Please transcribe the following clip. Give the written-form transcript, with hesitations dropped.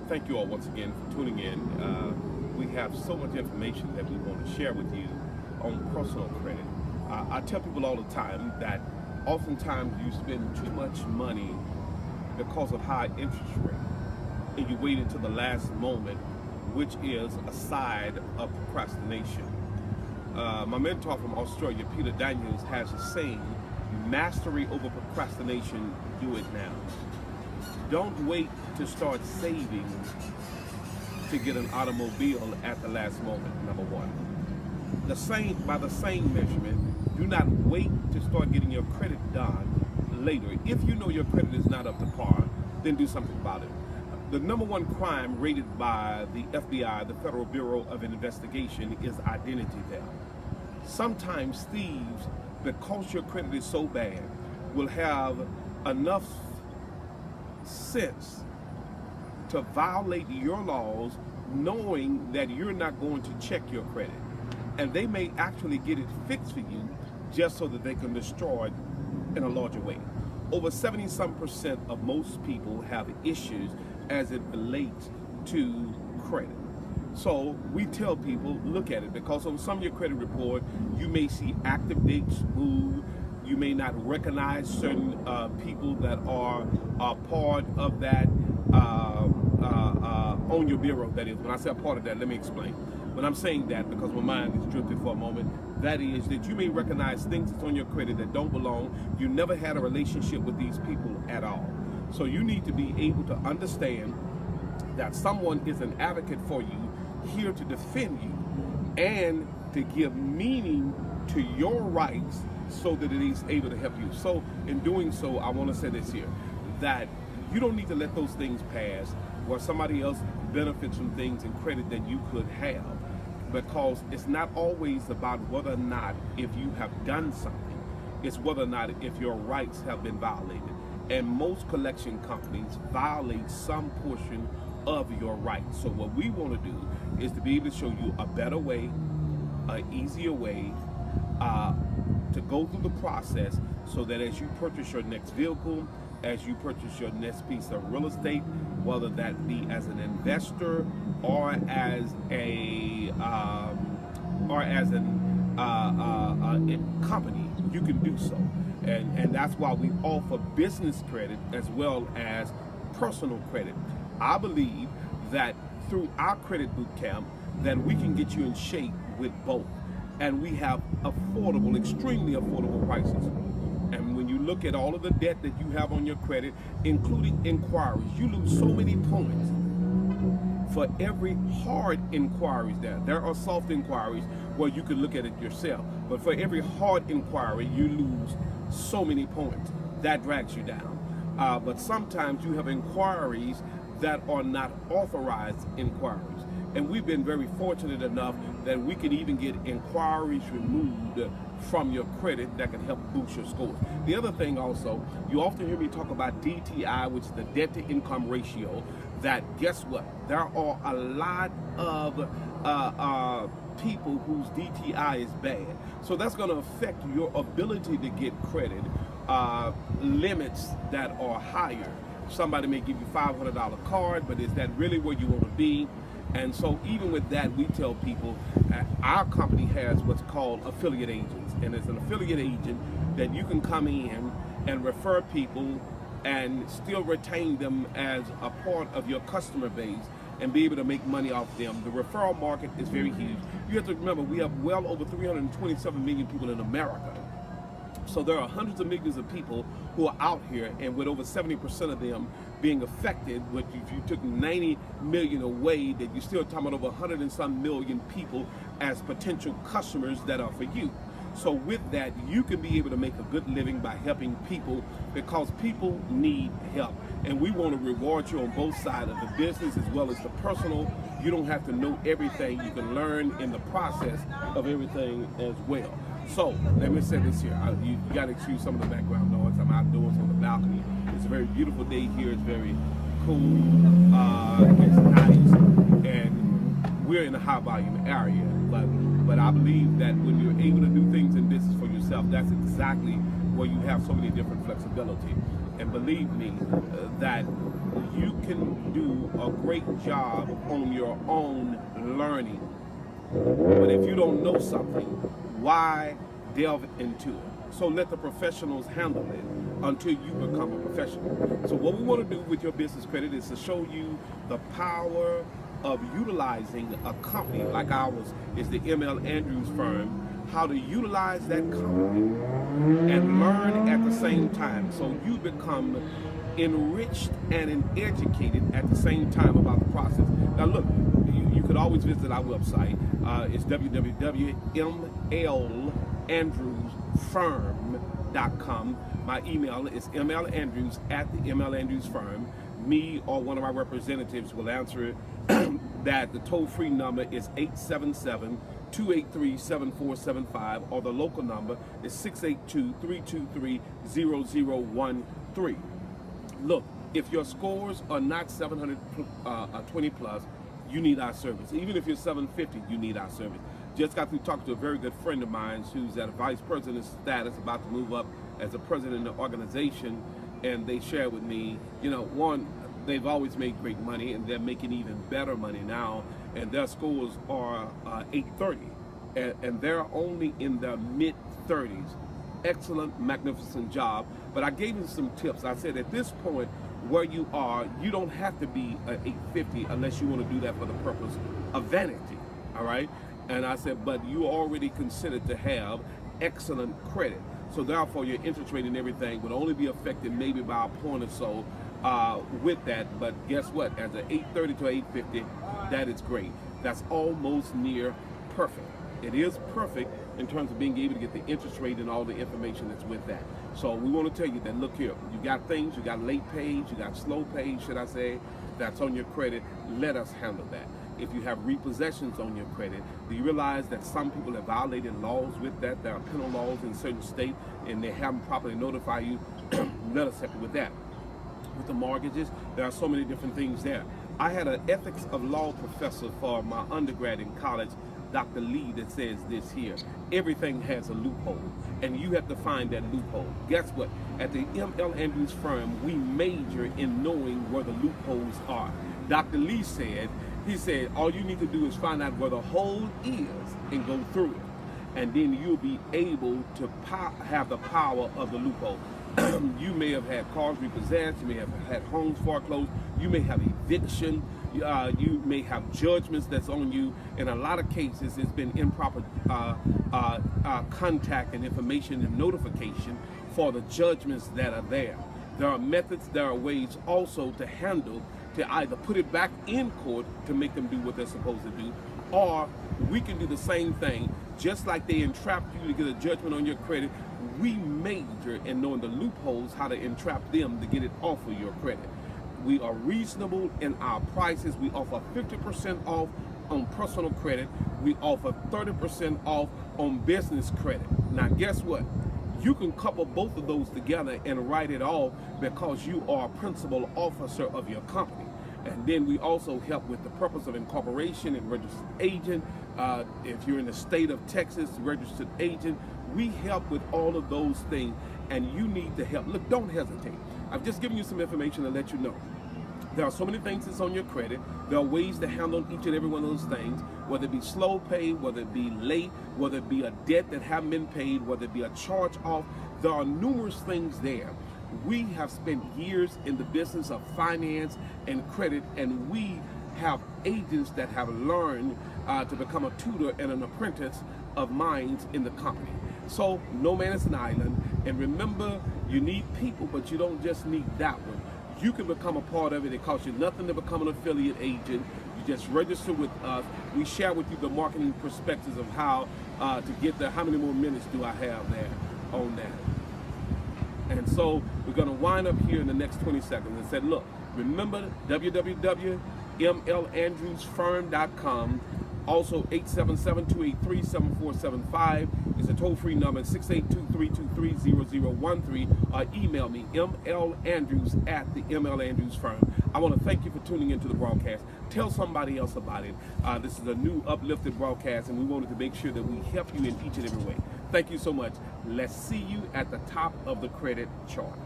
thank you all once again for tuning in. We have so much information that we want to share with you on personal credit. I tell people all the time that oftentimes you spend too much money because of high interest rate, and you wait until the last moment, which is a side of procrastination. My mentor from Australia, Peter Daniels, has a saying: mastery over procrastination, do it now. Don't wait to start saving to get an automobile at the last moment, number one. By the same measurement, do not wait to start getting your credit done later. If you know your credit is not up to par, then do something about it. The number one crime rated by the FBI, the Federal Bureau of Investigation, is identity theft. Sometimes thieves, because your credit is so bad, will have enough sense to violate your laws knowing that you're not going to check your credit. And they may actually get it fixed for you just so that they can destroy it in a larger way. Over 70% of most people have issues as it relates to credit. So we tell people, look at it, because on some of your credit report, you may see active dates move. You may not recognize certain people that are part of that on your bureau, that is. When I say a part of that, let me explain. When I'm saying that, because my mind is drifted for a moment, that is that you may recognize things that's on your credit that don't belong. You never had a relationship with these people at all. So you need to be able to understand that someone is an advocate for you, here to defend you and to give meaning to your rights so that it is able to help you. So in doing so, I want to say this here, that you don't need to let those things pass where somebody else benefits from things and credit that you could have, because it's not always about whether or not if you have done something, it's whether or not if your rights have been violated. And most collection companies violate some portion of your rights. So what we want to do is to be able to show you a better way, an easier way to go through the process, so that as you purchase your next vehicle, as you purchase your next piece of real estate, whether that be as an investor or as a company, you can do so. And that's why we offer business credit as well as personal credit. I believe that through our credit boot camp that we can get you in shape with both. And we have affordable, extremely affordable prices. And when you look at all of the debt that you have on your credit, including inquiries, you lose so many points for every hard inquiries there. There are soft inquiries where you can look at it yourself, but for every hard inquiry, you lose so many points. That drags you down. But sometimes you have inquiries that are not authorized inquiries. And we've been very fortunate enough that we can even get inquiries removed from your credit that can help boost your scores. The other thing also, you often hear me talk about DTI, which is the debt to income ratio, that guess what? There are a lot of people whose DTI is bad. So that's going to affect your ability to get credit limits that are higher. Somebody may give you a $500 card, but is that really where you want to be? And so even with that, we tell people our company has what's called affiliate agents. And it's an affiliate agent that you can come in and refer people and still retain them as a part of your customer base and be able to make money off them. The referral market is very huge. You have to remember, we have well over 327 million people in America. So there are hundreds of millions of people who are out here, and with over 70% of them being affected, which if you took 90 million away, that you're still talking about over 100 and some million people as potential customers that are for you. So with that, you can be able to make a good living by helping people, because people need help. And we want to reward you on both sides of the business as well as the personal. You don't have to know everything. You can learn in the process of everything as well. So let me say this here. You got to excuse some of the background noise. I'm outdoors on the balcony. It's a very beautiful day here. It's very cool. It's nice. And we're in a high volume area. But I believe that when you're able to do things in business for yourself, that's exactly where you have so many different flexibility. And believe me, that you can do a great job on your own learning. But if you don't know something, why delve into it? So let the professionals handle it until you become a professional. So what we want to do with your business credit is to show you the power of utilizing a company like ours is the ML Andrews firm, how to utilize that company and learn at the same time, so you become enriched and educated at the same time about the process. Now look, you could always visit our website. It's www.mlandrewsfirm.com. My email is mlandrews@the Me or one of our representatives will answer it. That the toll-free number is 877-283-7475, or the local number is 682-323-0013. Look, if your scores are not 720 plus, you need our service. Even if you're 750, you need our service. Just got through talking to a very good friend of mine who's at a vice president status, about to move up as a president of the organization, and they shared with me, you know, one, they've always made great money, and they're making even better money now, and their scores are 830, and they're only in their mid-30s. Excellent, magnificent job. But I gave them some tips. I said, at this point where you are, you don't have to be an 850 unless you want to do that for the purpose of vanity, all right? And I said, but you already considered to have excellent credit. So therefore, your interest rate and everything would only be affected maybe by a point or so with that. But guess what? As an 830 to 850, that is great. That's almost near perfect. It is perfect in terms of being able to get the interest rate and all the information that's with that. So we want to tell you that, look here, you got things, you got late pays, you got slow pays, should I say, that's on your credit. Let us handle that. If you have repossessions on your credit, do you realize that some people have violated laws with that? There are penal laws in certain states, and they haven't properly notified you. Let us help you with that. With the mortgages, there are so many different things there. I had an ethics of law professor for my undergrad in college, Dr. Lee, that says this here: everything has a loophole, and you have to find that loophole. Guess what? At the ML Andrews firm, we major in knowing where the loopholes are. Dr. Lee said, he said, all you need to do is find out where the hole is and go through it. And then you'll be able to have the power of the loophole. You may have had cars repossessed, you may have had homes foreclosed, you may have eviction, you may have judgments that's on you. In a lot of cases, it's been improper contact and information and notification for the judgments that are there. There are methods, there are ways also to handle, to either put it back in court to make them do what they're supposed to do, or we can do the same thing. Just like they entrapped you to get a judgment on your credit, we major in knowing the loopholes, how to entrap them to get it off of your credit. We are reasonable in our prices. We offer 50% off on personal credit. We offer 30% off on business credit. Now guess what? You can couple both of those together and write it off because you are a principal officer of your company. And then we also help with the purpose of incorporation and registered agent. If you're in the state of Texas, registered agent, we help with all of those things, and you need to help. Look, don't hesitate. I've just given you some information to let you know. There are so many things that's on your credit. There are ways to handle each and every one of those things, whether it be slow pay, whether it be late, whether it be a debt that haven't been paid, whether it be a charge off. There are numerous things there. We have spent years in the business of finance and credit, and we have agents that have learned to become a tutor and an apprentice of minds in the company. So no man is an island, and remember, you need people, but you don't just need that one. You can become a part of it. It costs you nothing to become an affiliate agent. You just register with us. We share with you the marketing perspectives of how to get there. How many more minutes do I have there on that? And so we're going to wind up here in the next 20 seconds and say, look, remember www.mlandrewsfirm.com. Also 877-283-7475 is a toll-free number, 682-323-0013, or email me, mlandrews@the I want to thank you for tuning into the broadcast. Tell somebody else about it. This is a new uplifted broadcast, and we wanted to make sure that we help you in each and every way. Thank you so much. Let's see you at the top of the credit chart.